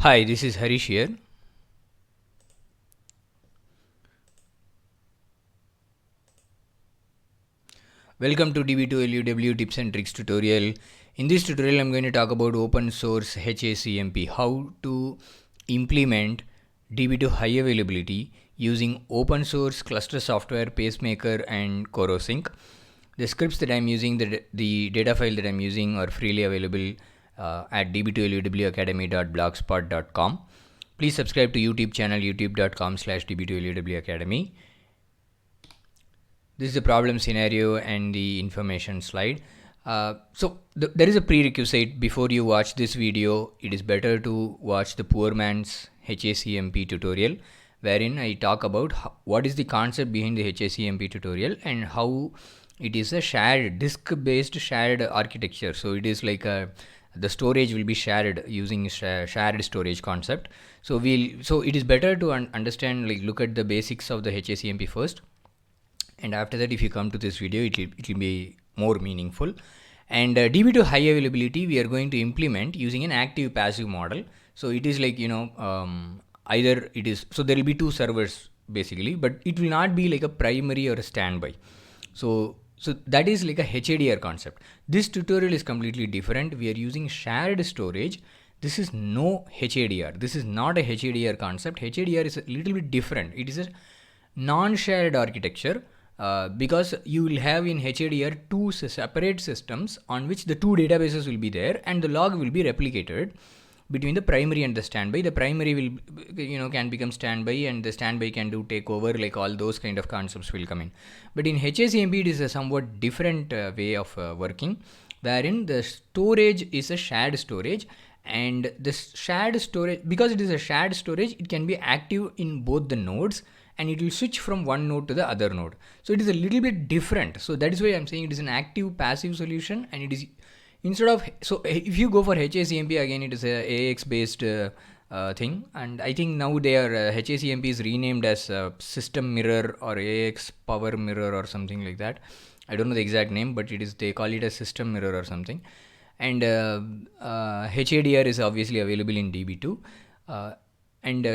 Hi, this is Harish here. Welcome to DB2HA tips and tricks tutorial. In this tutorial, I'm going to talk about open source HACMP, how to implement DB2 high availability using open source cluster software Pacemaker and Corosync. The scripts that I'm using, the data file that I'm using are freely available at db2lewacademy.blogspot.com. Please subscribe to YouTube channel youtube.com/db2lewacademy. This is the problem scenario and the information slide. There is a prerequisite before you watch this video. It is better to watch the poor man's HACMP tutorial, wherein I talk about what is the concept behind the HACMP tutorial and how it is a shared disk-based shared architecture. So it is like the storage will be shared using shared storage concept. So it is better to understand, like, look at the basics of the HACMP first. And after that, if you come to this video, it will be more meaningful. And DB2 high availability, we are going to implement using an active passive model. So it is like, either it is, so there will be two servers basically, but it will not be like a primary or a standby. So that is like a HADR concept. This tutorial is completely different. We are using shared storage. This is no HADR. This is not a HADR concept. HADR is a little bit different. It is a non-shared architecture. Because you will have in HADR two separate systems on which the two databases will be there, and the log will be replicated between the primary and the standby. The primary will, can become standby, and the standby can do takeover, like all those kind of concepts will come in. But in HACMP, it is a somewhat different way of working, wherein the storage is a shared storage, and this shared storage, because it is a shared storage, it can be active in both the nodes, and it will switch from one node to the other node. So it is a little bit different. So that is why I'm saying it is an active passive solution, and it is instead of, so if you go for HACMP, again it is a AX based thing, and I think now they are HACMP is renamed as system mirror or AX power mirror or something like that. I don't know the exact name, but it is, they call it a system mirror or something. And HADR is obviously available in DB2, and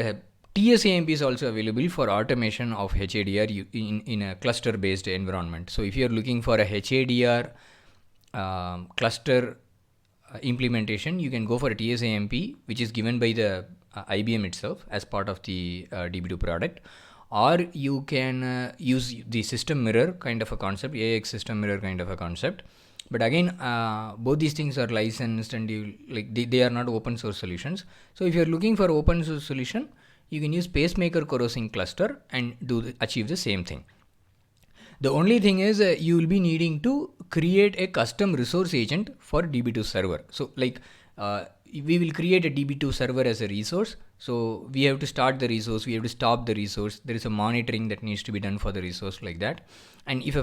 TSAMP is also available for automation of HADR in a cluster based environment. So if you are looking for a HADR cluster implementation, you can go for a TSAMP, which is given by the IBM itself as part of the DB2 product, or you can use the system mirror kind of a concept, AX system mirror kind of a concept. But again, both these things are licensed, and they are not open source solutions. So if you are looking for open source solution, you can use Pacemaker Corosync cluster and achieve the same thing. The only thing is you will be needing to create a custom resource agent for DB2 server. So we will create a DB2 server as a resource. So we have to start the resource, we have to stop the resource. There is a monitoring that needs to be done for the resource like that. And if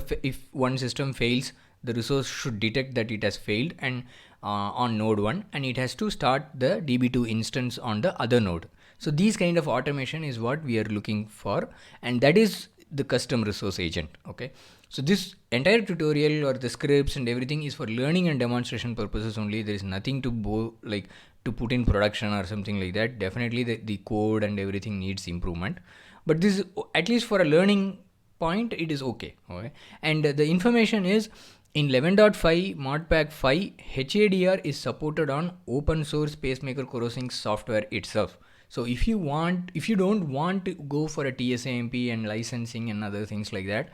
one system fails, the resource should detect that it has failed and on node 1, and it has to start the DB2 instance on the other node. So these kind of automation is what we are looking for, and that is the custom resource agent. Okay, so this entire tutorial or the scripts and everything is for learning and demonstration purposes only. There is nothing to put in production or something like that. Definitely the code and everything needs improvement, but this is, at least for a learning point, it is okay. And the information is in 11.5 modpack 5, HADR is supported on open source Pacemaker Corosync software itself. So if you don't want to go for a TSAMP and licensing and other things like that,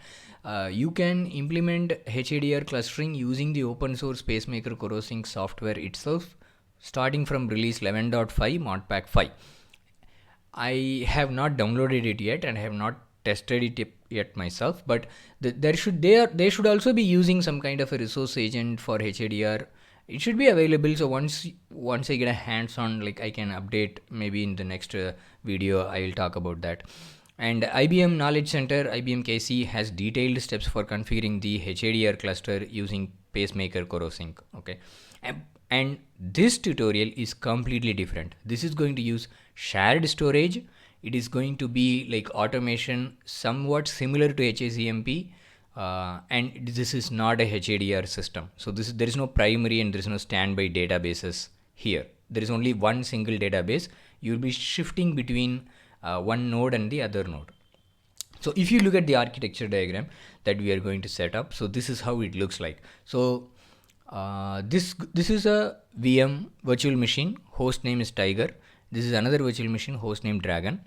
you can implement HADR clustering using the open source Pacemaker Corosync software itself, starting from release 11.5 modpack 5. I have not downloaded it yet and I have not tested it yet myself, but they should also be using some kind of a resource agent for HADR. It should be available. So once I get a hands on, like, I can update. Maybe in the next video I will talk about that. And IBM Knowledge Center, IBM KC, has detailed steps for configuring the HADR cluster using Pacemaker Corosync. Okay, and this tutorial is completely different. This is going to use shared storage. It is going to be like automation somewhat similar to HACMP. And this is not a HADR system. So there is no primary and there is no standby databases here. There is only one single database. you'll be shifting between one node and the other node. So if you look at the architecture diagram that we are going to set up, so this is how it looks like. So this is a VM virtual machine, host name is Tiger. This is another virtual machine, host name Dragon.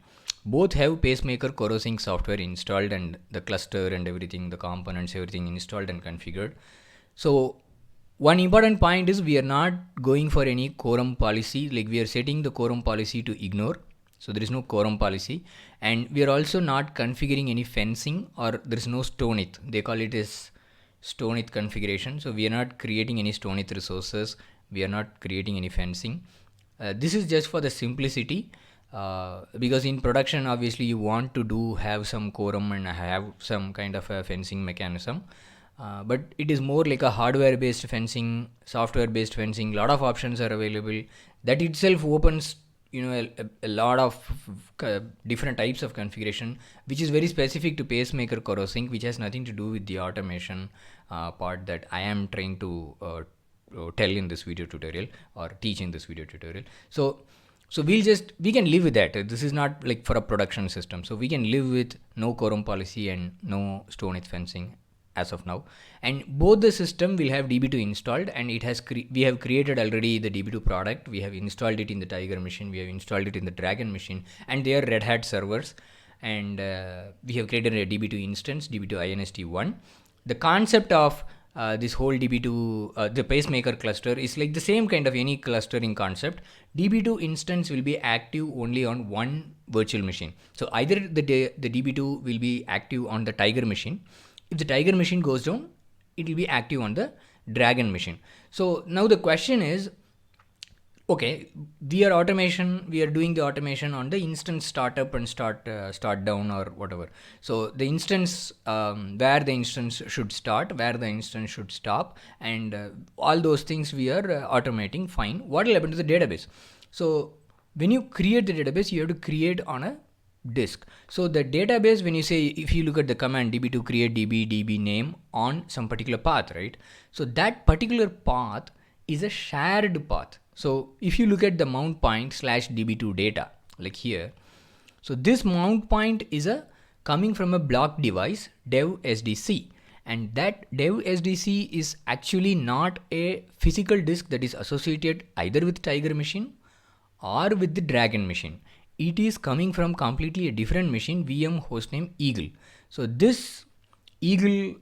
Both have Pacemaker Corosync software installed and the cluster and everything, the components, everything installed and configured. So one important point is we are not going for any quorum policy, like we are setting the quorum policy to ignore. So there is no quorum policy, and we are also not configuring any fencing, or there is no StoneIth. They call it as StoneIth configuration. So we are not creating any StoneIth resources. We are not creating any fencing. This is just for the simplicity, because in production, obviously you want to have some quorum and have some kind of a fencing mechanism. But it is more like a hardware-based fencing, software-based fencing. A lot of options are available. That itself opens a lot of different types of configuration, which is very specific to Pacemaker Corosync, which has nothing to do with the automation part that I am trying to tell in this video tutorial or teach in this video tutorial. So we can live with that. This is not like for a production system. So we can live with no quorum policy and no StoneIth fencing as of now, and both the system will have DB2 installed, and it has we have created already the DB2 product. We have installed it in the Tiger machine, we have installed it in the Dragon machine, and they are Red Hat servers, and we have created a DB2 instance, DB2INST1. The concept of this whole DB2, the Pacemaker cluster is like the same kind of any clustering concept. DB2 instance will be active only on one virtual machine. So either the DB2 will be active on the Tiger machine. If the Tiger machine goes down, it will be active on the Dragon machine. So now the question is, okay, we are doing the automation on the instance startup and start down or whatever. So the instance, where the instance should start, where the instance should stop, and all those things we are automating, fine. What will happen to the database? So when you create the database, you have to create on a disk. So the database, when you say, if you look at the command db2 create db name on some particular path, right? So that particular path is a shared path. So if you look at the mount point /db2 data, like here, so this mount point is coming from a block device dev SDC, and that dev SDC is actually not a physical disk that is associated either with Tiger machine or with the Dragon machine. It is coming from completely a different machine, VM hostname Eagle. So this Eagle,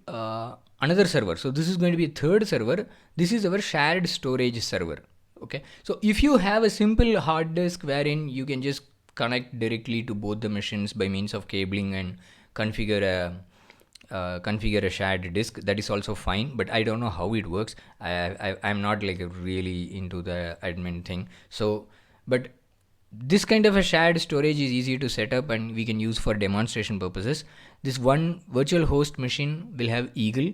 another server. So this is going to be a third server. This is our shared storage server. Okay. So if you have a simple hard disk wherein you can just connect directly to both the machines by means of cabling and configure a shared disk, that is also fine. But I don't know how it works. I'm not like really into the admin thing. So, but this kind of a shared storage is easy to set up and we can use for demonstration purposes. This one virtual host machine will have Eagle,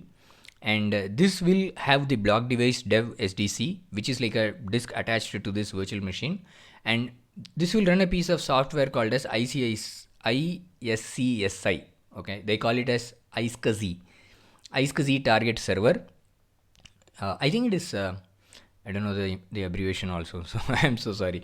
and this will have the block device dev SDC, which is like a disk attached to this virtual machine, and this will run a piece of software called as ISCSI. Okay, they call it as ISCSI target server. I think it is I don't know the abbreviation also, so I'm so sorry.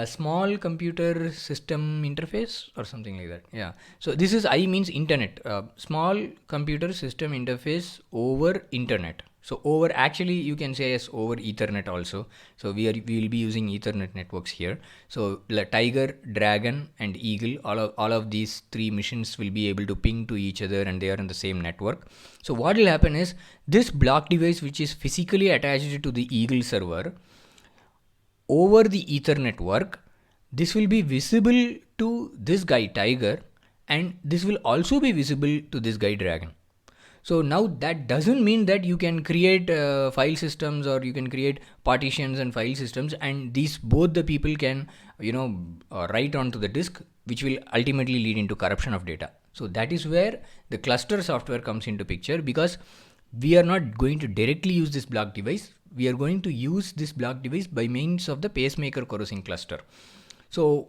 Small computer system interface or something like that. Yeah. So this is I means internet. Small computer system interface over internet. So over, actually you can say as over Ethernet also. So we will be using Ethernet networks here. So Tiger, Dragon and Eagle, all of these three machines will be able to ping to each other, and they are in the same network. So what will happen is this block device, which is physically attached to the Eagle server, over the Ethernet network, this will be visible to this guy Tiger, and this will also be visible to this guy Dragon. So now that doesn't mean that you can create file systems or you can create partitions and file systems, and these both the people can write onto the disk, which will ultimately lead into corruption of data. So that is where the cluster software comes into picture, because we are not going to directly use this block device. We are going to use this block device by means of the Pacemaker Corosync cluster. So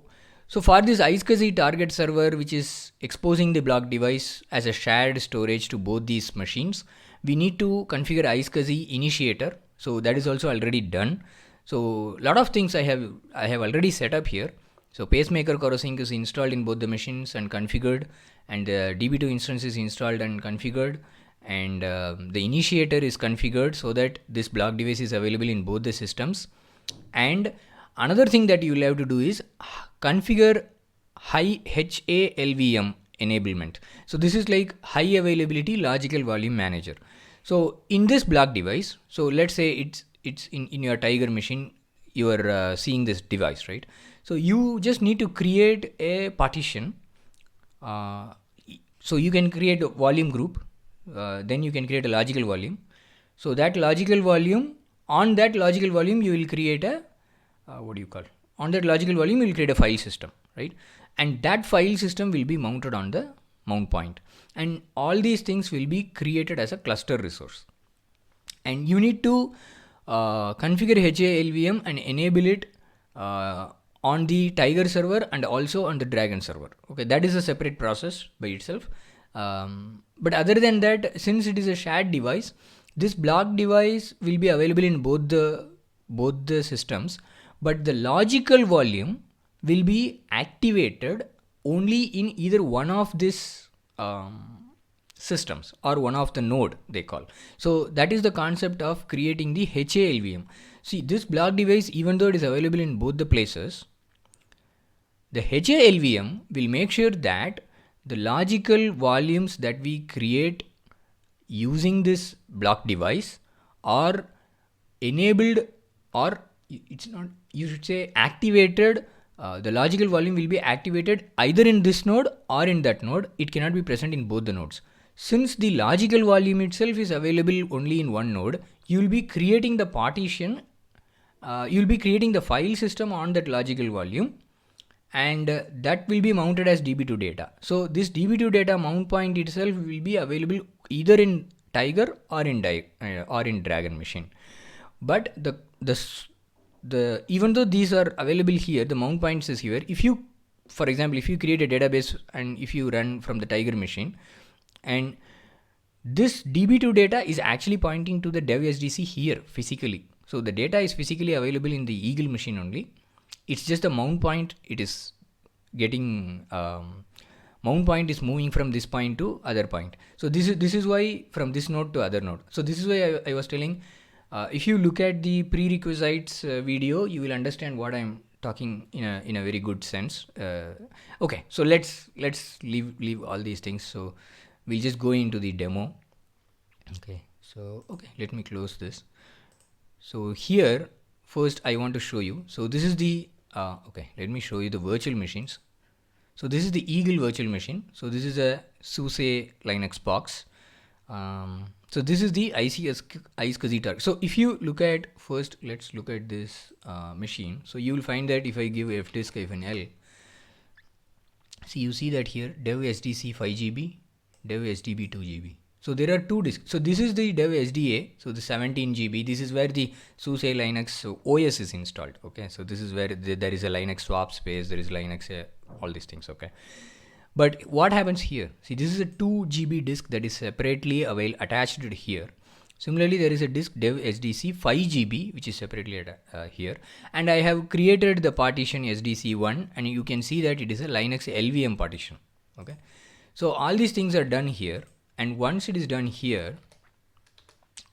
for this ISCSI target server, which is exposing the block device as a shared storage to both these machines, we need to configure ISCSI initiator. So that is also already done. So a lot of things I have already set up here. So Pacemaker Corosync is installed in both the machines and configured, and the DB2 instance is installed and configured, and the initiator is configured so that this block device is available in both the systems. And another thing that you will have to do is configure high HALVM enablement. So this is like high availability logical volume manager. So in this block device, so let's say it's in your Tiger machine, you are seeing this device, right? So you just need to create a partition. So you can create a volume group, then you can create a logical volume. So that logical volume, on that logical volume you will create a on that logical volume you will create a file system, right? And that file system will be mounted on the mount point, and all these things will be created as a cluster resource. And you need to configure HALVM and enable it on the Tiger server and also on the Dragon server. Okay, that is a separate process by itself. But other than that, since it is a shared device, this block device will be available in both the systems, but the logical volume will be activated only in either one of these systems or one of the node they call. So that is the concept of creating the HALVM. See, this block device, even though it is available in both the places, the HALVM will make sure that the logical volumes that we create using this block device are enabled, or it's not, you should say activated. The logical volume will be activated either in this node or in that node. It cannot be present in both the nodes. Since the logical volume itself is available only in one node, you will be creating the partition, you will be creating the file system on that logical volume, and that will be mounted as DB2 data. So this DB2 data mount point itself will be available either in Tiger or in Dragon machine. But the even though these are available here, the mount points is here. If you, for example, if you create a database and if you run from the Tiger machine, and this DB2 data is actually pointing to the dev SDC here physically. So the data is physically available in the Eagle machine only. It's just a mount point. It is getting mount point is moving from this point to other point. So this is why from this node to other node. So this is why I was telling. If you look at the prerequisites video, you will understand what I'm talking in a very good sense. Okay, so let's leave all these things. So we'll just go into the demo. Okay, so let me close this. So here first I want to show you. So this is the let me show you the virtual machines. So this is the Eagle virtual machine. So this is a SUSE Linux box. So this is the iSCSI target. So if you look at first, let's look at this machine. So you will find that if I give fdisk-l, see, you see that here dev SDC 5 GB, dev SDB 2 GB. So there are two disks. So this is the dev SDA, so the 17 GB. This is where the SUSE Linux OS is installed. Okay, so this is where there is a Linux swap space, there is Linux, all these things. Okay. But what happens here? See, this is a 2 GB disk that is separately attached here. Similarly, there is a disk dev SDC 5 GB which is separately here, and I have created the partition SDC1, and you can see that it is a Linux LVM partition. Okay, so all these things are done here, and once it is done here,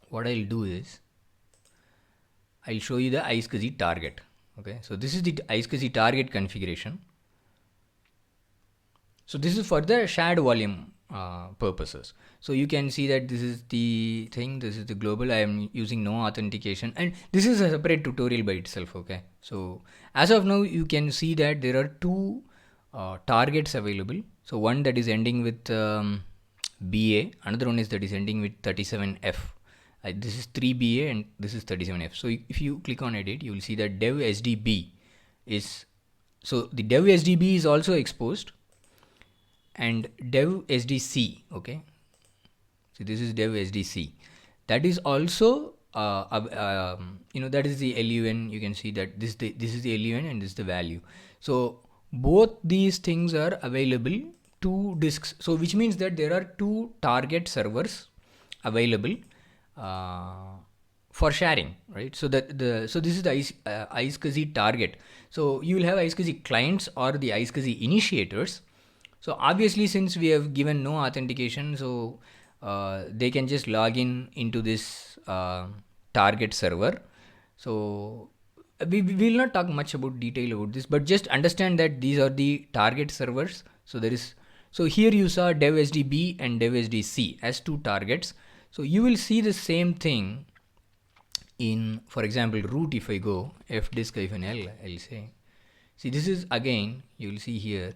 what I'll do is I'll show you the iSCSI target. Okay, so this is the iSCSI target configuration. So this is for the shared volume purposes. So you can see that this is the thing, this is the global. I am using no authentication, and this is a separate tutorial by itself. Okay, so as of now you can see that there are two targets available. So one that is ending with BA, another one is that is ending with 37F. This is 3BA and this is 37F. So if you click on edit, you will see that dev SDB is, so the dev SDB is also exposed, and dev SDC. Okay, so this is dev SDC, that is also that is the LUN. You can see that this is the LUN and this is the value. So both these things are available, two disks. So which means that there are two target servers available for sharing, right? So that so this is the iSCSI target. So you will have iSCSI clients or the iSCSI initiators. So obviously, since we have given no authentication, so they can just log in into this target server. So we will not talk much about detail about this, but just understand that these are the target servers. So there is, so here you saw DevSDB and DevSDC as two targets. So you will see the same thing in, for example, root. If I go fdisk-l, I'll say, see, this is again, you will see here,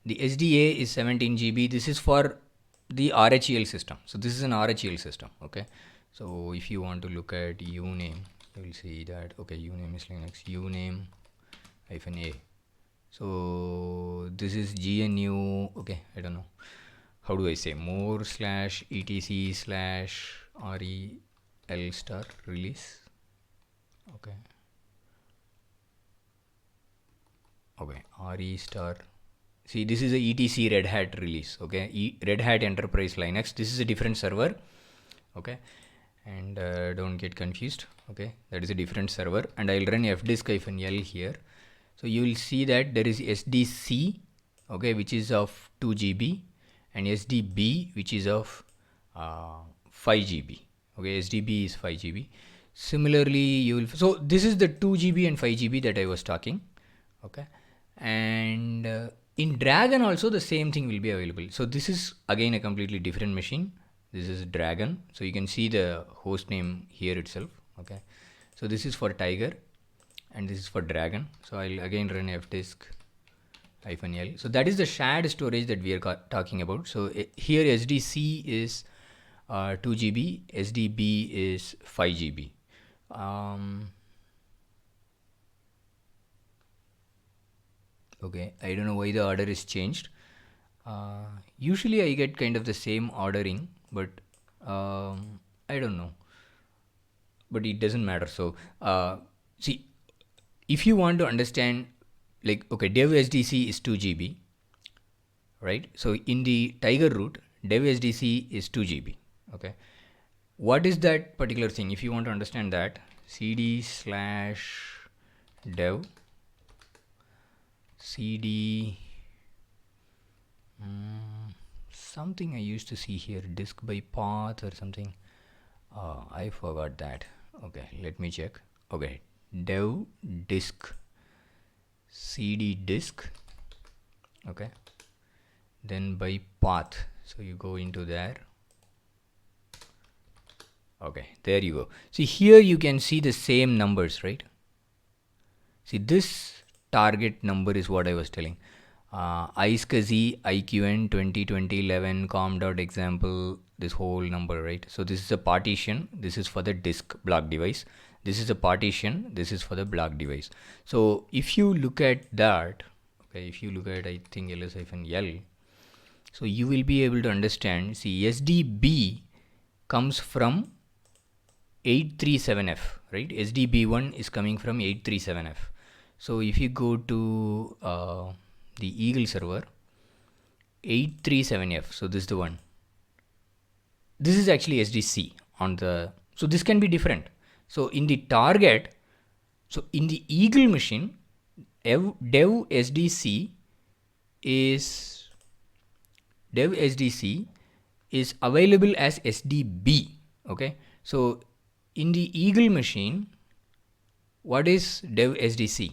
the SDA is 17 GB. This is for the RHEL system. So this is an RHEL system. Okay. So if you want to look at uname, you will see that, okay, uname is Linux, uname -a. So this is GNU. Okay. I don't know. How do I say? More /etc/rel star release. Okay. Okay. RE star. See, this is a etc Red Hat release. Okay. Red Hat Enterprise Linux. This is a different server. Okay. And don't get confused. Okay. That is a different server. And I'll run fdisk-l here. So you will see that there is SDC, okay, which is of 2 GB, and SDB, which is of 5 GB. Okay, SDB is 5 GB. Similarly, you will, so this is the 2 GB and 5 GB that I was talking. Okay, and in Dragon also the same thing will be available. So this is again a completely different machine. This is Dragon. So you can see the host name here itself. Okay, so this is for Tiger, and this is for Dragon. So I'll again run fdisk-l. So that is the shared storage that we are talking about. So here SDC is 2 GB, SDB is 5 GB. Okay, I don't know why the order is changed. Usually I get kind of the same ordering, but I don't know. But it doesn't matter. So see, if you want to understand, like, okay, dev SDC is 2 GB, right? So in the Tiger root, dev SDC is 2 GB. Okay, what is that particular thing? If you want to understand that, cd/dev cd something I used to see here, disk by path or something. I forgot that. Okay, let me check. Okay, dev disk cd disk. Okay, then by path, so you go into there. Okay, there you go. See, here you can see the same numbers, right? See, this target number is what I was telling. iSCSI IQN 202011 com.example, this whole number, right? So this is a partition. This is for the disk block device. This is a partition. This is for the block device. So if you look at that, okay, if you look at, I think, ls-l, so you will be able to understand. See, SDB comes from 837F, right? SDB1 is coming from 837F. So if you go to the Eagle server, 837F, so this is the one. This is actually SDC on the, so this can be different. So in the target, so in the Eagle machine, dev SDC is available as SDB. Okay, so in the Eagle machine, what is dev SDC?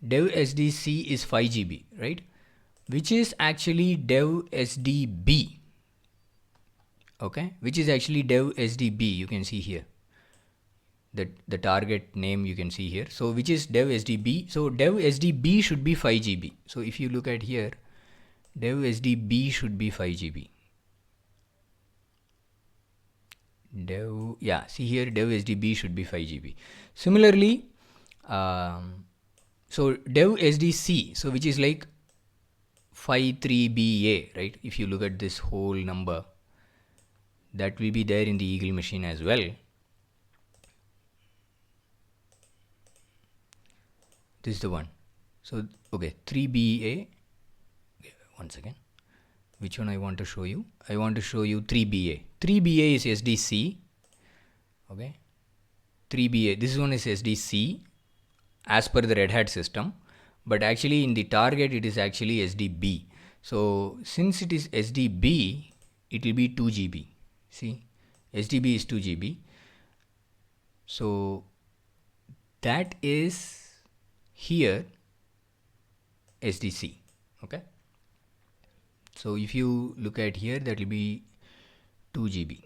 Dev SDC is 5 GB, right? Which is actually dev SDB. Okay, which is actually dev SDB. You can see here that the target name you can see here. So which is dev SDB. So dev SDB should be 5 GB. So if you look at here, dev SDB should be 5 GB. Dev, yeah, see here, dev SDB should be 5 GB. Similarly, so dev SDC, so which is like 53BA, right? If you look at this whole number, that will be there in the Eagle machine as well. This is the one. So okay, 3BA, okay, once again, which one I want to show you? I want to show you 3BA. 3BA is SDC. Okay. 3BA. This one is SDC as per the Red Hat system. But actually in the target, it is actually SDB. So since it is SDB, it will be 2 GB. See, SDB is 2 GB. So that is here SDC. Okay. So if you look at here, that will be 2 GB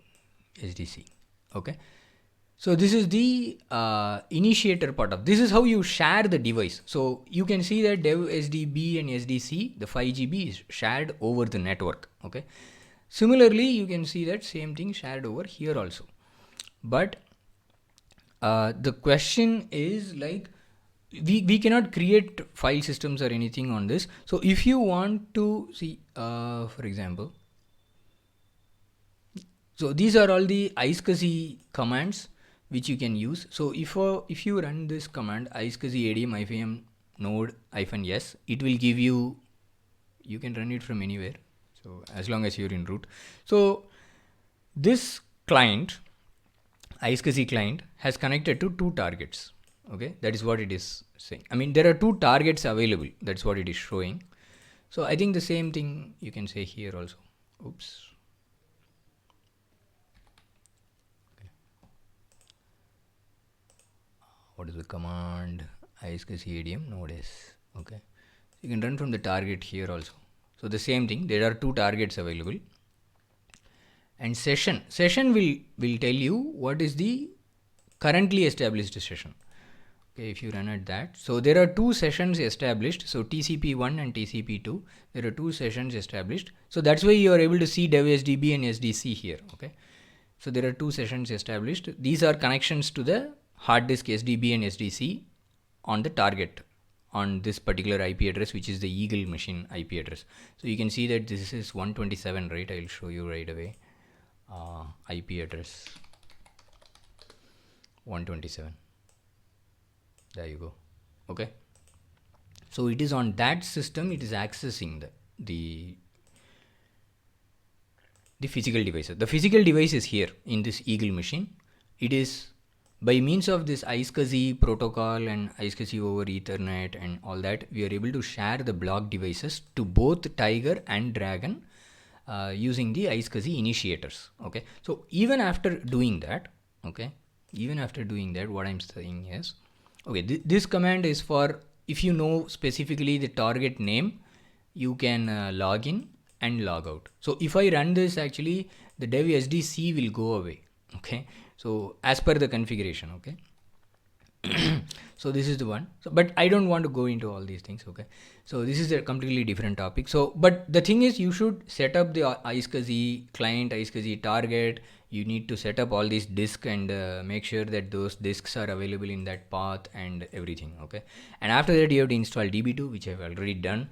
SDC. Okay. So this is the initiator part of this is how you share the device. So you can see that dev SDB and SDC, the 5 GB is shared over the network. Okay. Similarly, you can see that same thing shared over here also. But the question is like, we cannot create file systems or anything on this. So if you want to see, for example, so these are all the iSCSI commands which you can use. So if you run this command iSCSI adm -m node -s, it will give you can run it from anywhere. So as long as you're in root. So this client, iSCSI client, has connected to 2 targets. Okay, that is what it is saying. I mean, there are 2 targets available. That's what it is showing. So I think the same thing you can say here also. Oops. What is the command? iSCSI adm node s. Okay, you can run from the target here also. So the same thing, there are 2 targets available. And session will tell you what is the currently established session. Okay, if you run at that, so there are 2 sessions established. So TCP1 and TCP2, there are 2 sessions established. So that's why you are able to see dev SDB and SDC here. Okay, so there are 2 sessions established. These are connections to the hard disk SDB and SDC on the target on this particular IP address, which is the Eagle machine IP address. So you can see that this is 127, right? I'll show you right away. IP address 127. There you go. Okay. So it is on that system. It is accessing the physical devices. The physical device is here in this Eagle machine. It is by means of this iSCSI protocol and iSCSI over Ethernet and all that, we are able to share the block devices to both Tiger and Dragon using the iSCSI initiators. Okay. So even after doing that, what I'm saying is, okay, this command is for if you know specifically the target name, you can log in and log out. So if I run this, actually the dev SDC will go away. Okay. So as per the configuration. Okay. So this is the one. So, but I don't want to go into all these things. Okay. So this is a completely different topic. So, but the thing is, you should set up the iSCSI client, iSCSI target. You need to set up all these disks and make sure that those disks are available in that path and everything. Okay. And after that, you have to install DB2, which I've already done.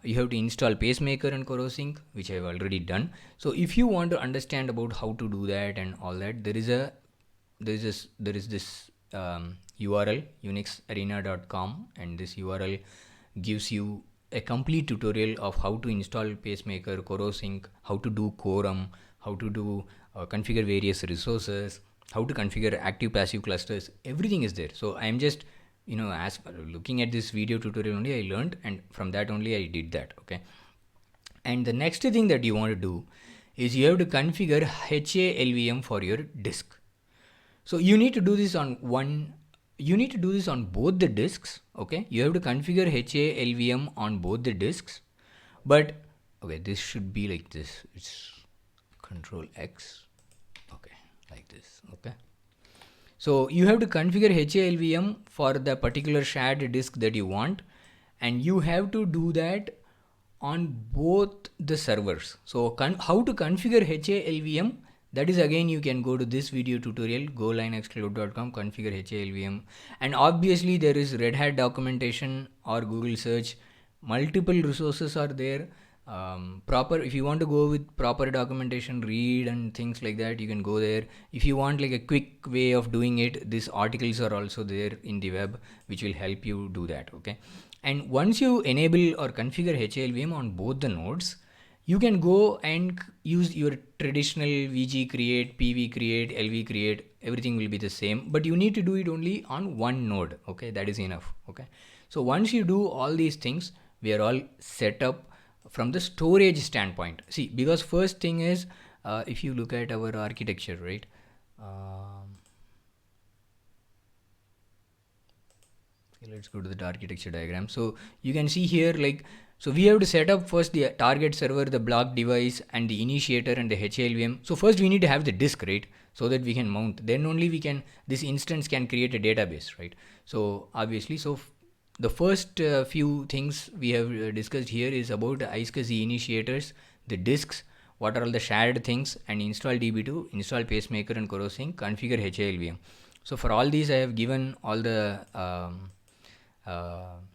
You have to install Pacemaker and Corosync, which I've already done. So if you want to understand about how to do that and all that, there is this URL, unixarena.com, and this URL gives you a complete tutorial of how to install Pacemaker, Corosync, how to do quorum, how to do configure various resources, how to configure active passive clusters. Everything is there. So I'm just as looking at this video tutorial only, I learned, and from that only I did that. Okay. And the next thing that you want to do is you have to configure HALVM for your disk. So you need to do this on both the disks. Okay. You have to configure HALVM on both the disks. But okay, this should be like this. It's Control X. Okay, like this. Okay. So you have to configure HALVM for the particular shared disk that you want, and you have to do that on both the servers. So how to configure HALVM, that is again, you can go to this video tutorial, golinuxcloud.com, configure HALVM, and obviously there is Red Hat documentation or Google search. Multiple resources are there. If you want to go with proper documentation, read and things like that, you can go there. If you want like a quick way of doing it, these articles are also there in the web, which will help you do that. Okay. And once you enable or configure HALVM on both the nodes, You can go and use your traditional VG create, PV create, LV create, everything will be the same, but you need to do it only on one node. Okay, that is enough. Okay, so once you do all these things, we are all set up from the storage standpoint. See, because first thing is, if you look at our architecture, right? Okay, let's go to the architecture diagram. So you can see here, like, so we have to set up first the target server, the block device, and the initiator and the HLVM. So first we need to have the disk, right? So that we can mount. Then only we can, this instance can create a database, right? So obviously, so the first few things we have discussed here is about the iSCSI initiators, the disks, what are all the shared things, and install DB2, install Pacemaker and Corosync, configure HALVM. So for all these, I have given all the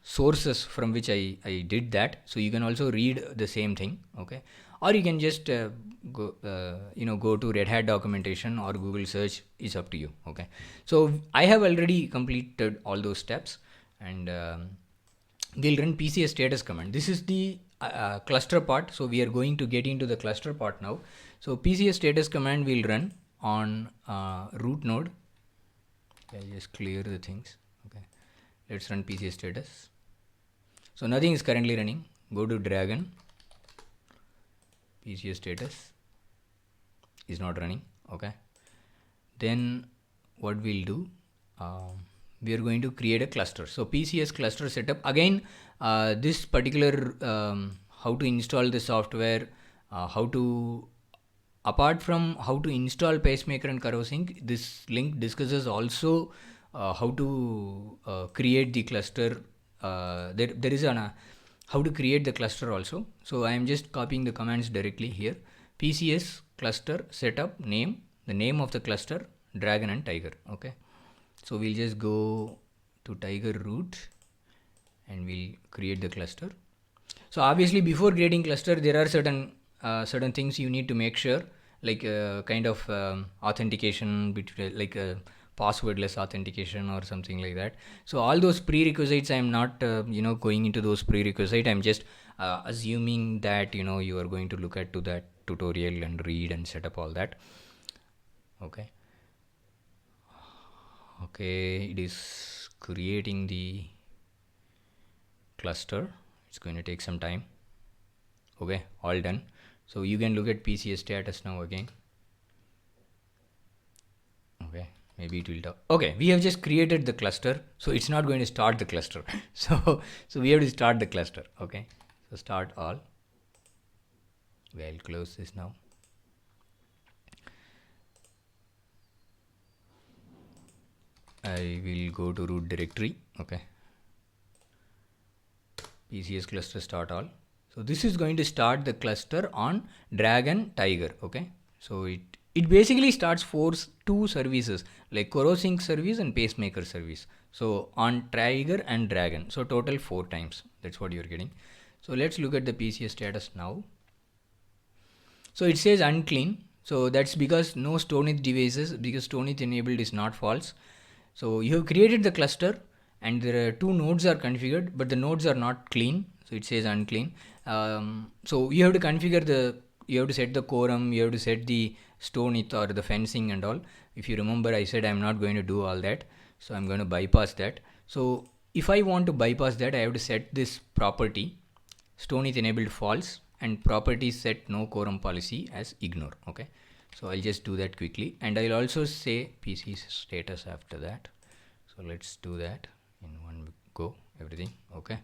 sources from which I did that. So you can also read the same thing, okay? Or you can just go to Red Hat documentation or Google search, is up to you, okay? So I have already completed all those steps, and we'll run PCS status command. This is the cluster part. So we are going to get into the cluster part now. So PCS status command will run on root node. Okay, just clear the things. Okay, let's run PCS status. So nothing is currently running. Go to Dragon. PCS status is not running. Okay, then what we'll do, we are going to create a cluster. So PCS cluster setup, again, this particular how to install the software, apart from how to install Pacemaker and Corosync, this link discusses also how to create the cluster. There is how to create the cluster also. So I am just copying the commands directly here. PCS cluster setup name, the name of the cluster, Dragon and Tiger. Okay, so we'll just go to Tiger root and we'll create the cluster. So obviously before creating cluster, there are certain things you need to make sure, like kind of authentication between, like passwordless authentication or something like that. So all those prerequisites, I am not going into those prerequisites. I'm just assuming that you are going to look at to that tutorial and read and set up all that. Okay, it is creating the cluster. It's going to take some time. Okay, all done. So you can look at PCS status now again. Okay, maybe it will talk. Okay, we have just created the cluster, so it's not going to start the cluster. so we have to start the cluster. Okay, so start all. I'll close this now. I will go to root directory. Okay, PCS cluster start all. So this is going to start the cluster on Dragon Tiger. Okay, so it basically starts two services, like Corosync service and Pacemaker service. So on Tiger and Dragon, so total 4 times. That's what you're getting. So let's look at the PCS status now. So it says unclean. So that's because no Stoneit devices, because Stoneit enabled is not false. So you have created the cluster and there are 2 nodes are configured, but the nodes are not clean. So it says unclean. So you have to configure you have to set the quorum, you have to set the Stoneit or the fencing and all. If you remember, I said I'm not going to do all that. So I'm going to bypass that. So if I want to bypass that, I have to set this property, Stoneit enabled false, and property set no quorum policy as ignore. Okay, so I'll just do that quickly, and I'll also say PC status after that. So let's do that in one go, everything. Okay,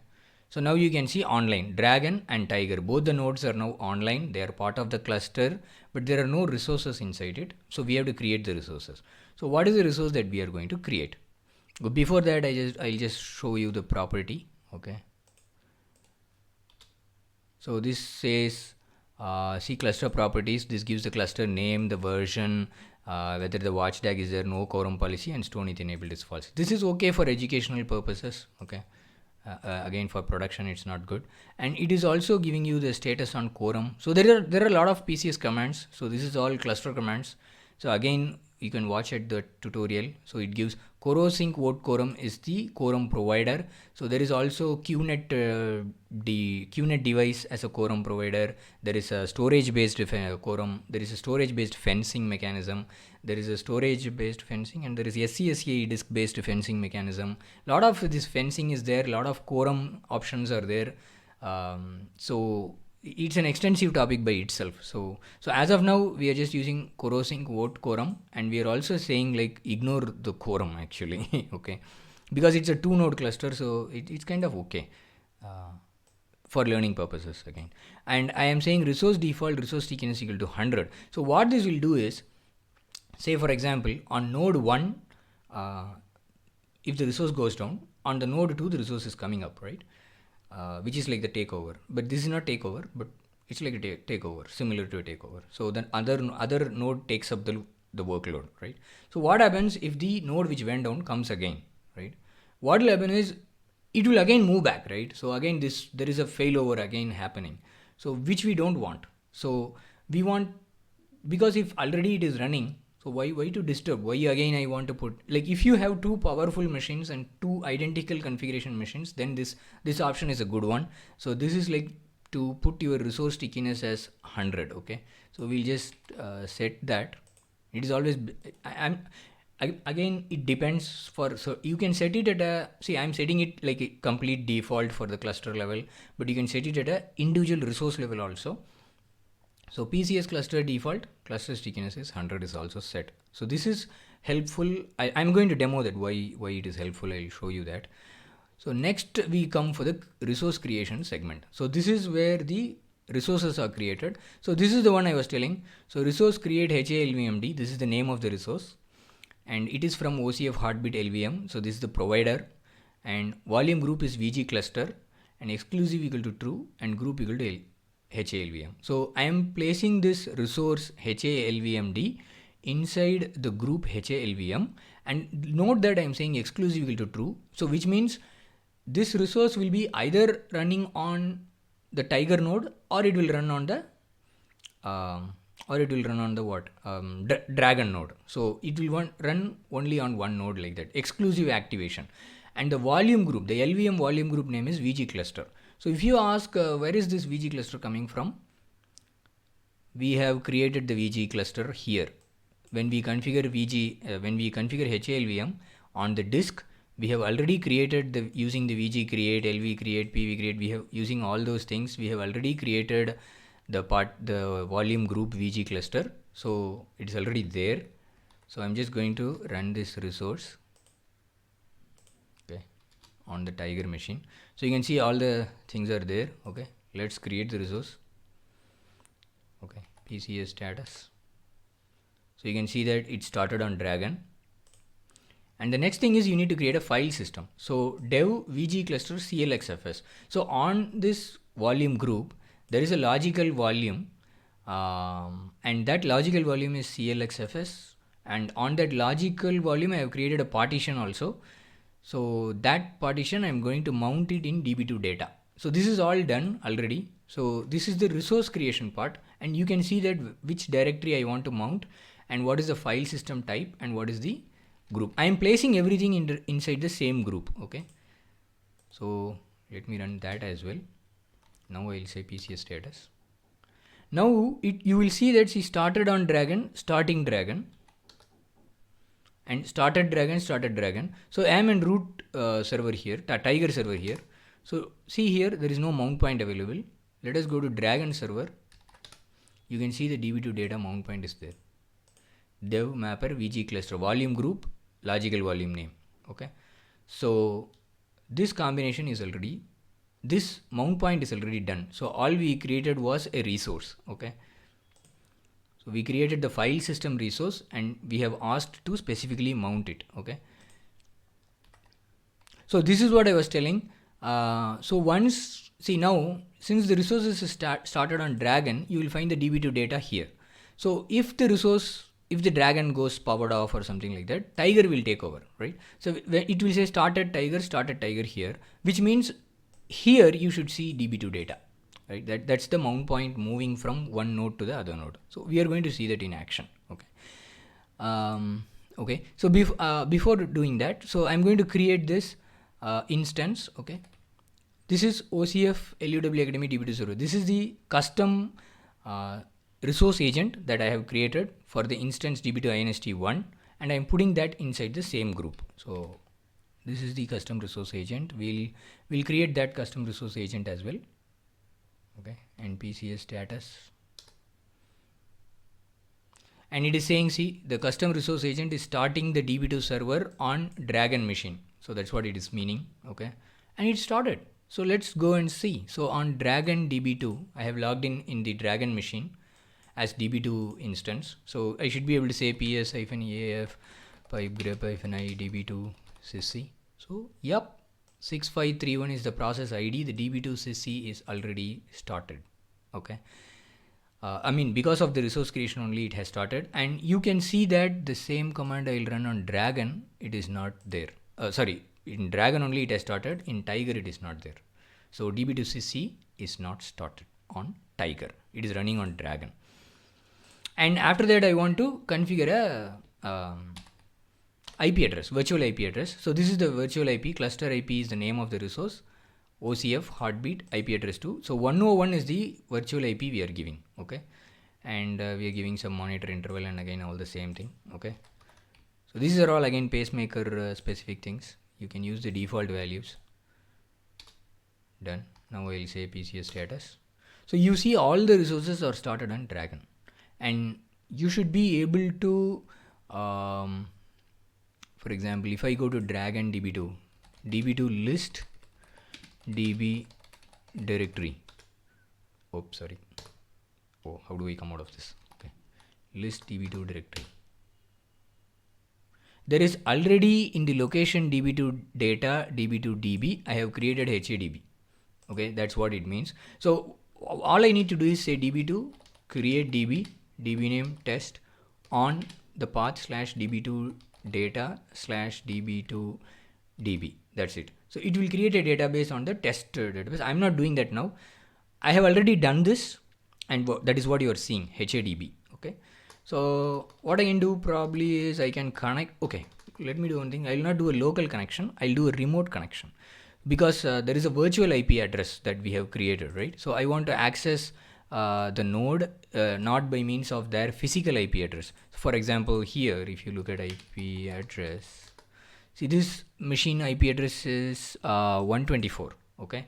so now you can see online, Dragon and Tiger, both the nodes are now online. They are part of the cluster, but there are no resources inside it. So we have to create the resources. So what is the resource that we are going to create? Before that, I'll just show you the property. Okay, so this says see cluster properties. This gives the cluster name, the version, whether the watchdog is there, no quorum policy, and Stoneit enabled is false. This is okay for educational purposes. Okay, again for production it's not good, and it is also giving you the status on quorum. So there are a lot of PCS commands. So this is all cluster commands. So again, you can watch at the tutorial. So it gives Corosync vote quorum is the quorum provider. So there is also QNet QNet device as a quorum provider. There is a storage based quorum. There is a storage based fencing mechanism. There is a storage based fencing, and there is SCSA disk based fencing mechanism. A lot of this fencing is there. A lot of quorum options are there. So it's an extensive topic by itself. So as of now, we are just using Corosync vote quorum, and we are also saying like ignore the quorum actually. Okay, because it's a 2-node cluster, so it's kind of okay for learning purposes again. And I am saying resource default resource stickiness equal to 100. So what this will do is, say for example, on node 1, if the resource goes down, on the node 2 the resource is coming up, right? Which is like the takeover, but this is not takeover, but it's like a takeover, similar to a takeover. So then other node takes up the workload, right? So what happens if the node which went down comes again, right? What will happen is it will again move back, right? So again there is a failover again happening, so which we don't want. So we want, because if already it is running, so why to disturb? Why again I want to put, like if you have 2 powerful machines and 2 identical configuration machines, then this option is a good one. So this is like to put your resource stickiness as 100. Okay, so we'll just set that. It is always, again it depends for, so you can set it at a, see I'm setting it like a complete default for the cluster level, but you can set it at a individual resource level also. So PCS cluster default cluster stickiness is 100 is also set. So this is helpful. I'm going to demo that why it is helpful. I'll show you that. So next we come for the resource creation segment. So this is where the resources are created. So this is the one I was telling. So resource create HALVMD. This is the name of the resource, and it is from OCF Heartbeat LVM. So this is the provider, and volume group is VG cluster, and exclusive equal to true, and group equal to HALVM. So I am placing this resource HALVMD inside the group HALVM, and note that I am saying exclusive equal to true. So which means this resource will be either running on the Tiger node, or it will run on the Dragon node. So it will run only on one node, like that, exclusive activation. And the volume group, the LVM volume group name is VG cluster. So if you ask where is this VG cluster coming from, we have created the VG cluster here. When we configure HALVM on the disk, we have already created using the VG create, LV create, PV create. We have using all those things. We have already created the volume group VG cluster. So it is already there. So I'm just going to run this resource on the Tiger machine. So you can see all the things are there. Okay, let's create the resource. Okay, PCS status. So you can see that it started on Dragon. And the next thing is you need to create a file system. So dev VG cluster CLXFS. So on this volume group, there is a logical volume, and that logical volume is CLXFS. And on that logical volume, I have created a partition also. So that partition I'm going to mount it in DB2 data. So this is all done already. So this is the resource creation part, and you can see that which directory I want to mount, and what is the file system type, and what is the group. I am placing everything inside the same group. Okay, so let me run that as well. Now I'll say PCS status. Now you will see that she started on Dragon, starting Dragon, and started Dragon. So I am in root server here, Tiger server here. So see here, there is no mount point available. Let us go to Dragon server. You can see the DB2 data mount point is there. Dev mapper VG cluster volume group logical volume name. Okay, so this combination is already, this mount point is already done. So all we created was a resource. Okay, so we created the file system resource, and we have asked to specifically mount it. Okay, so this is what I was telling. So once, see now, since the resources started on Dragon, you will find the DB2 data here. So if the Dragon goes powered off or something like that, Tiger will take over, right? So it will say started Tiger here, which means here you should see DB2 data, right? That's the mount point moving from one node to the other node. So we are going to see that in action. Okay. Okay, so before doing that, so I'm going to create this instance. Okay, this is OCF LUW Academy DB2 server. This is the custom resource agent that I have created for the instance DB2INST1, and I'm putting that inside the same group. So this is the custom resource agent. We'll create that custom resource agent as well. Okay, npcs status, and it is saying, see, the custom resource agent is starting the DB2 server on Dragon machine. So that's what it is meaning. Okay, and it started. So let's go and see. So on Dragon DB2, I have logged in the Dragon machine as DB2 instance. So I should be able to say ps-eaf pipe grep-i db2 sysc. So yep, 6531 is the process ID. The DB2 sysc is already started. Okay. I mean, because of the resource creation only it has started, and you can see that the same command I will run on Dragon, it is not there. Sorry, in Dragon only it has started, in Tiger it is not there. So DB2CC is not started on Tiger, it is running on Dragon. And after that I want to configure a IP address, virtual IP address. So this is the virtual IP, cluster IP is the name of the resource, OCF heartbeat IP address 2. So 101 is the virtual IP we are giving. Okay, and we are giving some monitor interval and again all the same thing. Okay, so these are all again pacemaker specific things. You can use the default values. Done. Now I will say PCS status. So you see all the resources are started on Dragon, and you should be able to for example, if I go to Dragon DB2 list DB directory. Oops, sorry. Oh, how do we come out of this? Okay, list DB2 directory. There is already in the location DB2 data DB2 DB. I have created HADB. Okay, that's what it means. So all I need to do is say DB2 create DB name test on the path /DB2 data /DB2 DB. That's it. So it will create a database on the test database. I'm not doing that now. I have already done this, and that is what you are seeing, HADB. Okay, so what I can do probably is I can connect. Okay, let me do one thing. I will not do a local connection, I'll do a remote connection, because there is a virtual IP address that we have created, right? So I want to access the node not by means of their physical IP address. For example, here if you look at IP address, see, this machine IP address is 124. Okay,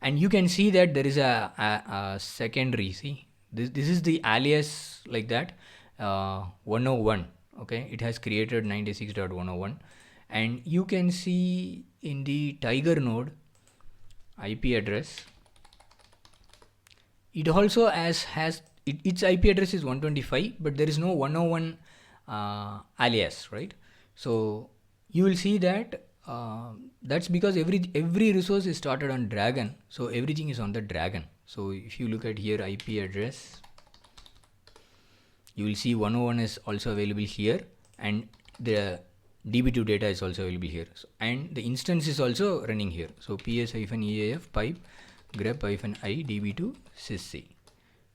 and you can see that there is a secondary. See, this is the alias like that, 101. Okay, it has created 96.101, and you can see in the Tiger node IP address, it also has its IP address is 125, but there is no 101 alias, right? So you will see that that's because every resource is started on Dragon, so everything is on the Dragon. So if you look at here IP address, you will see 101 is also available here, and the DB2 data is also available here, so, and the instance is also running here. So ps-eaf pipe grep-i db2 sysc.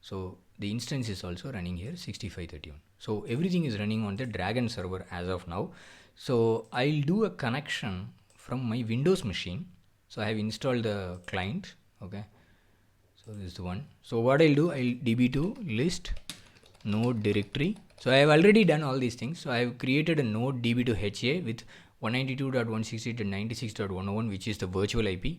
So the instance is also running here 6531. So everything is running on the Dragon server as of now. So I'll do a connection from my Windows machine. So I have installed the client. Okay, so this is the one. So what I'll do, I'll db2 list node directory. So I have already done all these things. So I have created a node DB2HA with 192.168.96.101, which is the virtual IP,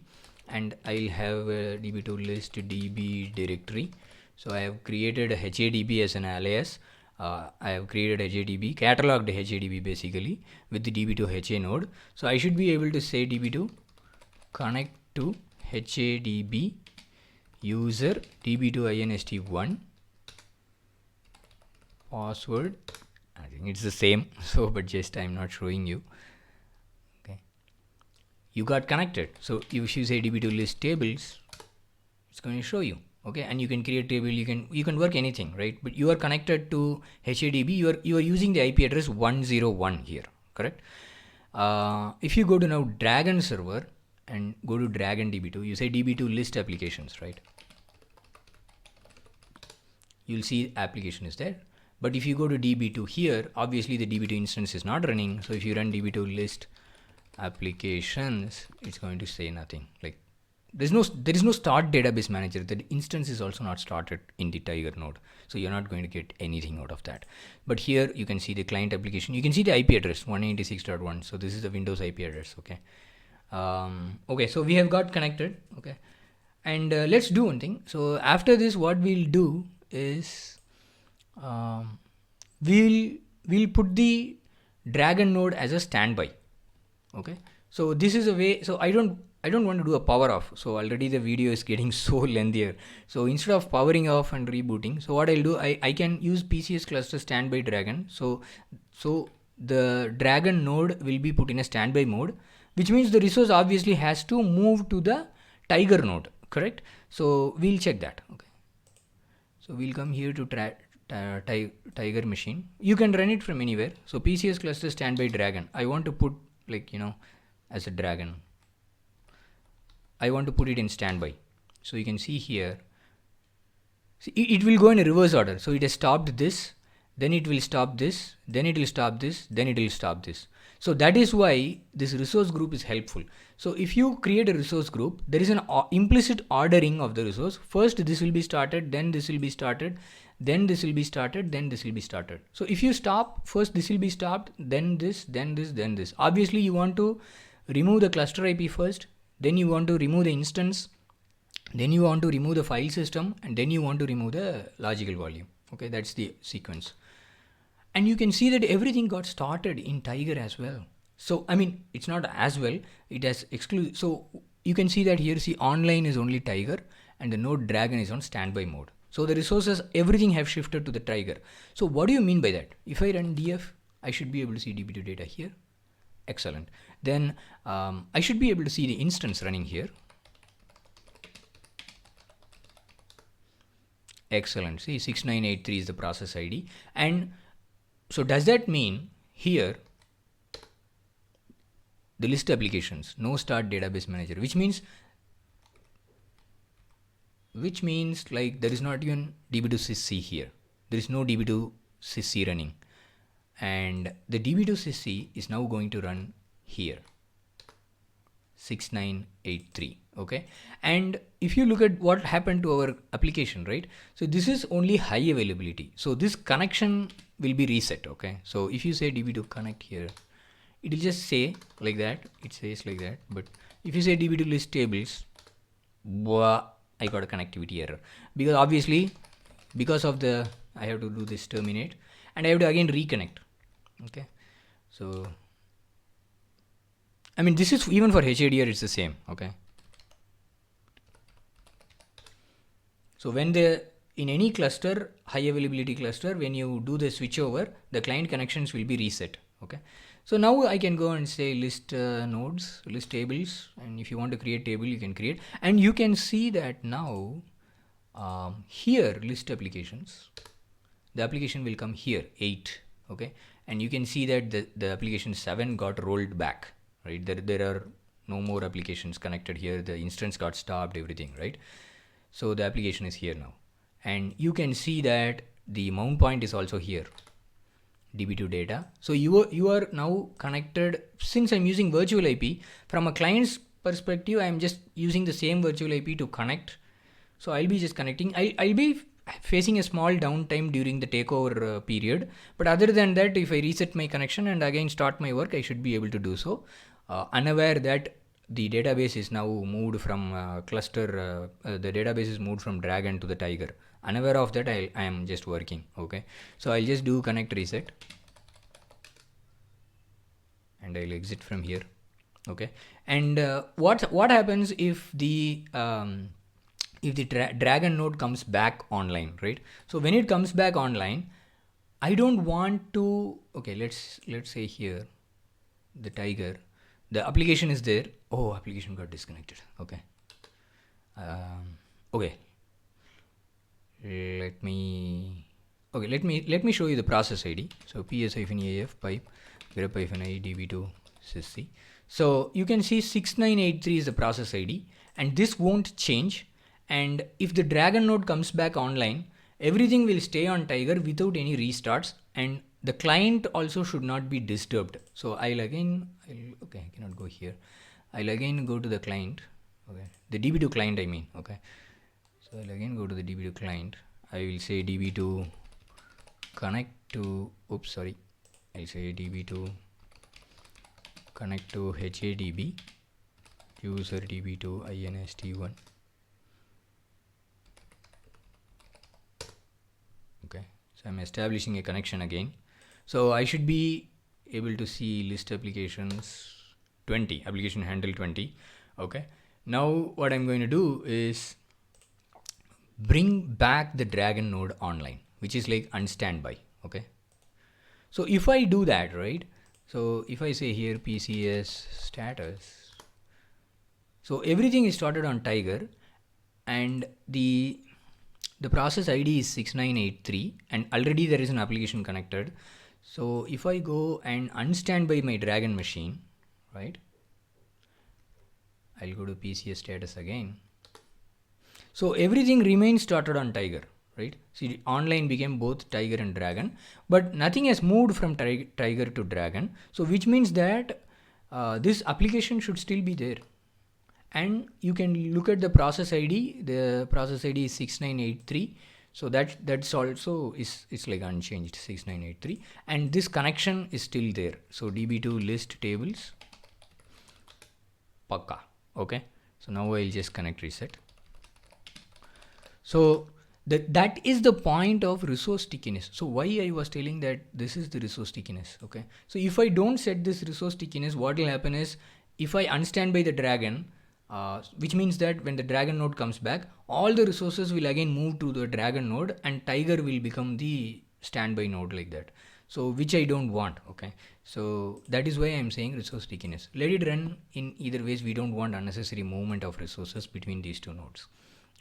and I'll have a DB2 list DB directory. So I have created a HADB as an alias. I have created HADB, cataloged HADB basically with the DB2HA node. So I should be able to say DB2 connect to HADB user DB2INST1 password. I think it's the same, so but just I'm not showing you. Okay, you got connected. So if you say DB2 list tables, it's going to show you. Okay, and you can create table, you can work anything, right? But you are connected to HADB, you are using the IP address 101 here, correct? If you go to now Dragon server and go to Dragon DB2, you say DB2 list applications, right? You'll see application is there. But if you go to DB2 here, obviously the DB2 instance is not running. So if you run DB2 list applications, it's going to say nothing. Like there is no start database manager. The instance is also not started in the Tiger node. So you're not going to get anything out of that. But here you can see the client application. You can see the IP address 186.1. So this is the Windows IP address. Okay. Okay. So we have got connected. Okay. And let's do one thing. So after this, what we'll do is we'll put the Dragon node as a standby. Okay. So this is a way. So I don't want to do a power off. So already the video is getting so lengthier. So instead of powering off and rebooting, so what I'll do, I can use PCS cluster standby Dragon. So the Dragon node will be put in a standby mode, which means the resource obviously has to move to the Tiger node, correct? So we'll check that. Okay. So we'll come here to Tiger machine. You can run it from anywhere. So PCS cluster standby Dragon. I want to put as a Dragon. I want to put it in standby. So you can see here, it will go in a reverse order. So it has stopped this, then it will stop this, then it will stop this, then it will stop this. So that is why this resource group is helpful. So if you create a resource group, there is an implicit ordering of the resource. First this will be started, then this will be started, then this will be started, then this will be started. So if you stop, first this will be stopped, then this, then this, then this. Obviously you want to remove the cluster IP first, then you want to remove the instance, then you want to remove the file system, and then you want to remove the logical volume. Okay, that's the sequence. And you can see that everything got started in Tiger as well. So, I mean, it's not as well, it has exclusive. So you can see that here, see online is only Tiger and the node Dragon is on standby mode. So the resources, everything have shifted to the Tiger. So what do you mean by that? If I run df, I should be able to see DB2 data here. Excellent. Then I should be able to see the instance running here. Excellent. See, 6983 is the process ID. And so does that mean here the list applications, no start database manager, which means like there is not even DB2 sysc here. There is no DB2 sysc running. And the DB2 sysc is now going to run here, 6983. Okay. And if you look at what happened to our application, right? So this is only high availability. So this connection will be reset. Okay. So if you say DB2 connect here, it will just say like that. It says like that. But if you say DB2 list tables, I got a connectivity error, because obviously because of the, I have to do this terminate and I have to again reconnect. Okay. So, I mean, this is even for HADR, it's the same. Okay. So when in any cluster, high availability cluster, when you do the switch over, the client connections will be reset. Okay. So now I can go and say list nodes, list tables, and if you want to create table, you can create, and you can see that now here list applications, the application will come here 8. Okay. And you can see that the application 7 got rolled back, right? There are no more applications connected here. The instance got stopped, everything, right? So the application is here now. And you can see that the mount point is also here, DB2 data. So you are now connected. Since I'm using virtual IP, from a client's perspective, I'm just using the same virtual IP to connect. So I'll be just connecting. I'll be facing a small downtime during the takeover period. But other than that, if I reset my connection and again start my work, I should be able to do so. Unaware that the database is now moved from cluster, the database is moved from Dragon to the Tiger. Unaware of that, I am just working. Okay. So I'll just do connect reset. And I'll exit from here. Okay. And what happens if the Dragon node comes back online, right? So when it comes back online, I don't want to, okay, let's say here, the Tiger, the application is there. Oh, application got disconnected. Okay. Okay. Let me show you the process ID. So ps-af pipe grep-i db2 sysc. So you can see 6983 is the process ID, and this won't change. And if the Dragon node comes back online, everything will stay on Tiger without any restarts, and the client also should not be disturbed. So I cannot go here. I'll again go to the client, okay, the DB2 client I mean, okay. So I'll again go to the DB2 client. I will say DB2 connect to, I'll say DB2 connect to HADB user DB2 INST1. Okay, so I'm establishing a connection again. So I should be able to see list applications 20, application handle 20. Okay, now what I'm going to do is bring back the Dragon node online, which is like on standby. Okay, so if I do that, right, so if I say here PCS status, so everything is started on Tiger, and the process ID is 6983, and already there is an application connected. So if I go and unstandby my Dragon machine, right, I'll go to PCS status again. So everything remains started on Tiger, right? See, online became both Tiger and Dragon, but nothing has moved from Tiger to Dragon. So which means that this application should still be there. And you can look at the process ID. The process ID is 6983. So that's also it's like unchanged 6983, and this connection is still there. So DB2 list tables, Pakka. Okay. So now I'll just connect reset. So that is the point of resource stickiness. So why I was telling that this is the resource stickiness. Okay. So if I don't set this resource stickiness, what will happen is if I unstandby the Dragon, which means that when the Dragon node comes back, all the resources will again move to the Dragon node, and Tiger will become the standby node like that. So which I don't want. Okay, so that is why I'm saying resource stickiness. Let it run in either ways. We don't want unnecessary movement of resources between these two nodes.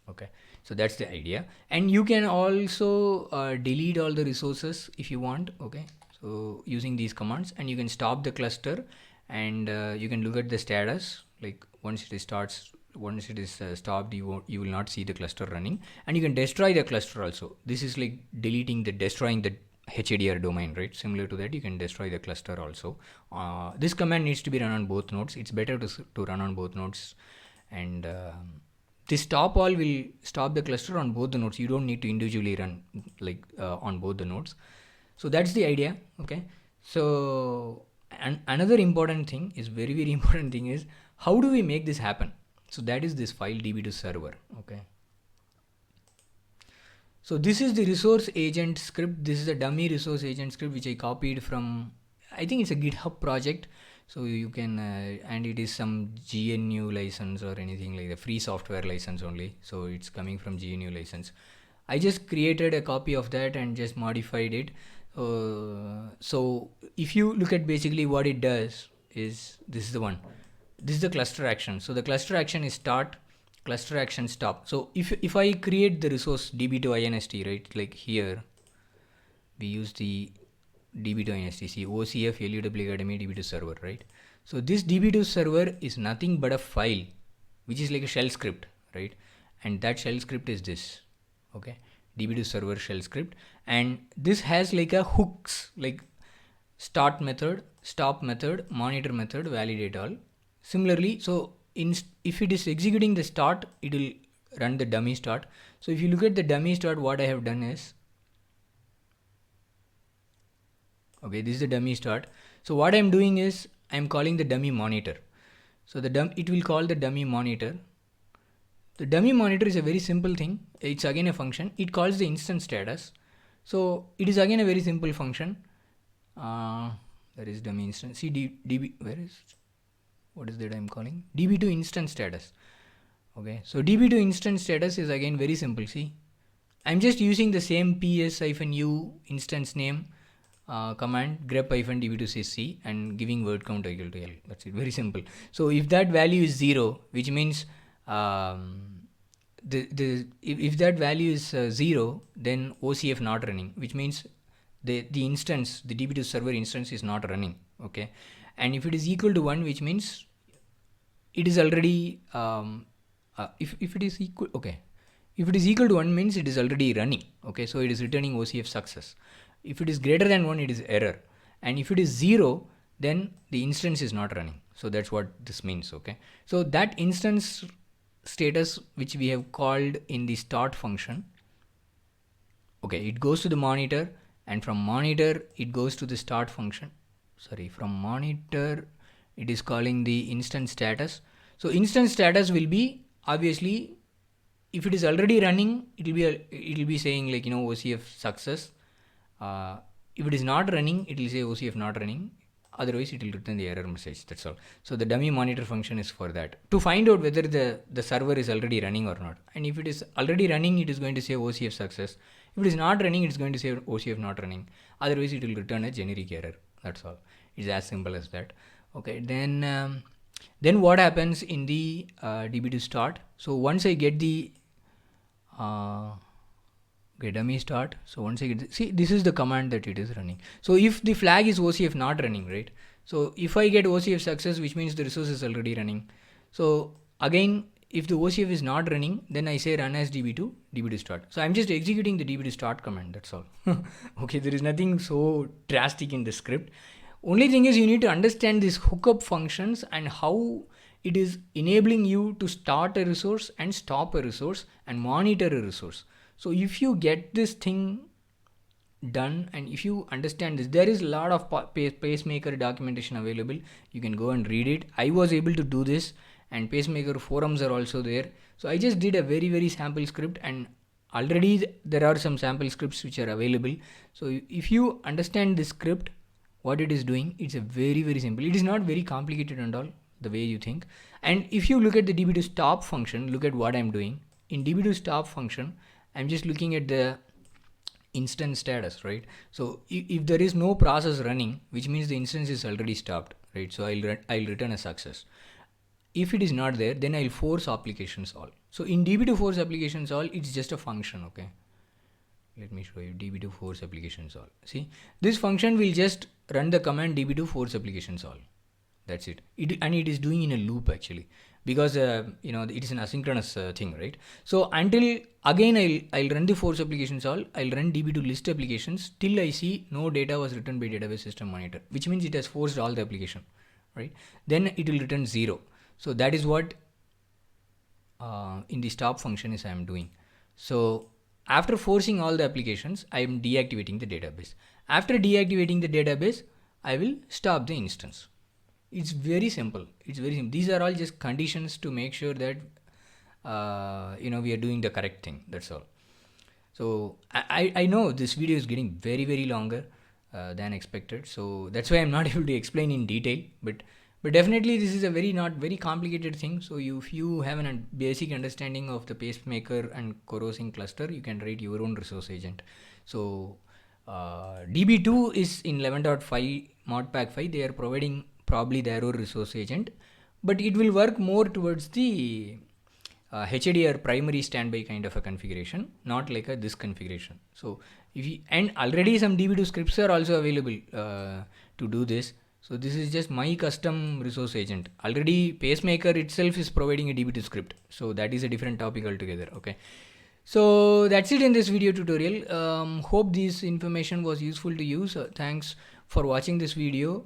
Okay, so that's the idea. And you can also delete all the resources if you want. Okay, so using these commands, and you can stop the cluster, and you can look at the status. Like once it is stopped, you will not see the cluster running, and you can destroy the cluster also. This is like destroying the HADR domain, right? Similar to that, you can destroy the cluster also. This command needs to be run on both nodes. It's better to run on both nodes, and this stop all will stop the cluster on both the nodes. You don't need to individually run like on both the nodes. So that's the idea. Okay, so and another important thing is very important thing is how do we make this happen? So that is this file DB2 server. Okay, so this is the resource agent script. This is a dummy resource agent script which I copied from, I think it's a GitHub project. So you can and it is some GNU license or anything like the free software license only. So it's coming from GNU license. I just created a copy of that and just modified it. So if you look at basically what it does is, this is the one. This is the cluster action. So the cluster action is start, cluster action stop. So if I create the resource DB2INST, right, like here we use the DB2INST, see OCF LUW Academy DB2 server, right? So this DB2 server is nothing but a file which is like a shell script, right? And that shell script is this. Okay, DB2 server shell script, and this has like a hooks like start method, stop method, monitor method, validate all. Similarly, so if it is executing the start, it will run the dummy start. So if you look at the dummy start, what I have done is, okay, this is the dummy start. So what I'm doing is I'm calling the dummy monitor. So it will call the dummy monitor. The dummy monitor is a very simple thing. It's again a function. It calls the instance status. So it is again a very simple function. There is dummy instance. See DB, what is that I'm calling? DB2 instance status. Okay, so DB2 instance status is again very simple. See, I'm just using the same ps-u instance name command grep-db2sysc and giving word count equal to L. That's it, very simple. So if that value is 0, which means if that value is 0, then OCF not running, which means the instance, the DB2 server instance is not running. Okay, and if it is equal to 1, which means it is already if it is equal, okay, If it is equal to 1 means it is already running. Okay, so it is returning OCF success. If it is greater than 1, it is error. And if it is 0, then the instance is not running. So that's what this means. Okay, so that instance status which we have called in the start function, okay, it goes to the monitor, and from monitor it goes to the start function. Sorry, from monitor it is calling the instance status. So instance status will be, obviously, if it is already running, it will be saying like, OCF success. If it is not running, it will say OCF not running. Otherwise it will return the error message. That's all. So the dummy monitor function is for that, to find out whether the server is already running or not. And if it is already running, it is going to say OCF success. If it is not running, it's going to say OCF not running. Otherwise it will return a generic error. That's all. It's as simple as that. Okay, then what happens in the DB2 start? So once I get the dummy start, so once I get see, this is the command that it is running. So if the flag is OCF not running, right? So if I get OCF success, which means the resource is already running. So again, if the OCF is not running, then I say run as DB2 start. So I'm just executing the DB2 start command. That's all. Okay, there is nothing so drastic in the script. Only thing is, you need to understand these hookup functions and how it is enabling you to start a resource and stop a resource and monitor a resource. So if you get this thing done, and if you understand this, there is a lot of Pacemaker documentation available. You can go and read it. I was able to do this, and Pacemaker forums are also there. So I just did a very, very sample script, and already there are some sample scripts which are available. So if you understand this script, what it is doing, it's a very, very simple. It is not very complicated and all the way you think. And if you look at the DB2 stop function, look at what I'm doing. In DB2 stop function, I'm just looking at the instance status, right? So if there is no process running, which means the instance is already stopped, right? So I'll return a success. If it is not there, then I'll force applications all. So in DB2 force applications all, it's just a function. Okay, let me show you DB2 force applications all. See, this function will just run the command DB2 force applications all. That's it. And it is doing in a loop actually, because it is an asynchronous thing, right? So until again I'll run the force applications all, I'll run DB2 list applications till I see no data was written by database system monitor, which means it has forced all the application, right? Then it will return 0. So that is what in the stop function is I am doing. So after forcing all the applications, I am deactivating the database. After deactivating the database, I will stop the instance. It's very simple. It's very simple. These are all just conditions to make sure that we are doing the correct thing. That's all. So I know this video is getting very, very longer than expected. So that's why I'm not able to explain in detail. But definitely this is a not very complicated thing. So if you have a basic understanding of the Pacemaker and Corosync cluster, you can write your own resource agent. So DB2 is in 11.5 modpack 5. They are providing probably their own resource agent, but it will work more towards the HAD or primary standby kind of a configuration, not like this configuration. So and already some DB2 scripts are also available to do this. So this is just my custom resource agent. Already Pacemaker itself is providing a DB2 script. So that is a different topic altogether. Okay. So that's it in this video tutorial. Hope this information was useful to you. So thanks for watching this video.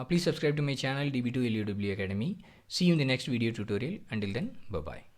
Please subscribe to my channel DB2 LUW Academy. See you in the next video tutorial. Until then, bye-bye.